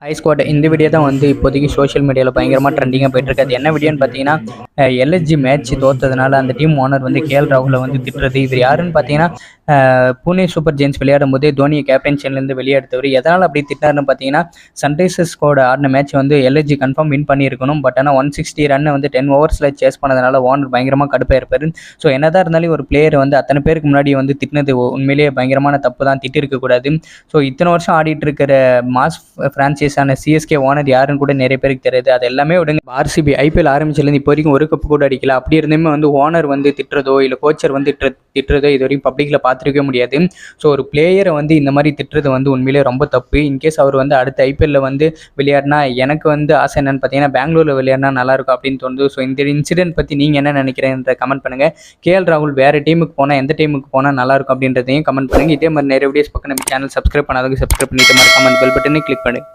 High squad இந்த video தான் வந்து இப்போதைக்கு சோஷியல் மீடியாவில் பயங்கரமாக ட்ரெண்டிங்காக போயிட்டு அது என்ன வீடியோன்னு பார்த்தீங்கன்னா எல்எஸ்ஜி மேட்ச் தோத்ததுனால அந்த டீம் ஓனர் வந்து கேஎல் ராகுலை வந்து திட்டுறது. இவர் யாருன்னு பார்த்தீங்கன்னா புனே சூப்பர் ஜெயின்ஸ் விளையாடும் போதே தோனியை கேப்டன்ஷிப்லேருந்து வெளியெடுத்தவர். எதனால் அப்படி திட்டாருன்னு பார்த்தீங்கன்னா சன்ரைசர்ஸ்கோட ஆடின மேட்ச் வந்து எல்எஸ்ஜி கன்ஃபார்ம் வின் பண்ணியிருக்கணும். பட் ஆனால் 160 ரன் வந்து 10 ஓவர்ஸில் சேஸ் பண்ணதுனால ஓனர் பயங்கரமாக கடுப்பாக இருப்பார். ஸோ என்னதான் இருந்தாலும் ஒரு பிளேயர் வந்து அத்தனை பேருக்கு முன்னாடி வந்து திட்டினது உண்மையிலேயே பயங்கரமான தப்பு தான், திட்டிருக்கக்கூடாது. ஸோ இத்தனை வருஷம் ஆடிட்டு இருக்கிற மாஸ் ஃப்ரான்ச்சைஸான சிஎஸ்கே ஓனர் யாருன்னு கூட நிறைய பேருக்கு தெரியாது. அது எல்லாமே விடுங்க, ஆர்சிபி ஐபிஎல் ஆரம்பிச்சதுலேருந்து இப்போ வரைக்கும் ஒரு கப்பு கூட அடிக்கல. அப்படி இருந்துமே வந்து ஓனர் வந்து திட்டுறதோ இல்லை கோச்சர் வந்து திட்டுறதோ இது வரைக்கும் பப்ளிக்கில் பார்த்துருக்கவே முடியாது. ஸோ ஒரு பிளேயரை வந்து இந்த மாதிரி திட்டுறது வந்து உண்மையிலேயே ரொம்ப தப்பு. இன்கேஸ் அவர் வந்து அடுத்த ஐபிஎல்ல வந்து விளையாடினா எனக்கு வந்து ஆசை என்னன்னு பார்த்தீங்கன்னா பெங்களூரில் விளையாடினா நல்லாயிருக்கும் அப்படின்னு தோணுது. ஸோ இந்த இன்சிடென்ட் பற்றி நீங்கள் என்ன நினைக்கிறேன்ற கமெண்ட் பண்ணுங்கள். கேஎல் ராகுல் வேறு டீமுக்கு போனால் எந்த டீமுக்கு போனால் நல்லாயிருக்கும் அப்படின்றதையும் கமெண்ட் பண்ணுங்கள். இதே மாதிரி நிறைய வீடியோஸ் பக்கம் நம்ம சேனல் சப்ஸ்கிரைப் பண்ணாதவங்க சப்ஸ்கிரைப் பண்ணிட்டு மாதிரி கமெண்ட் பெல் பட்டனை கிளிக் பண்ணுங்கள்.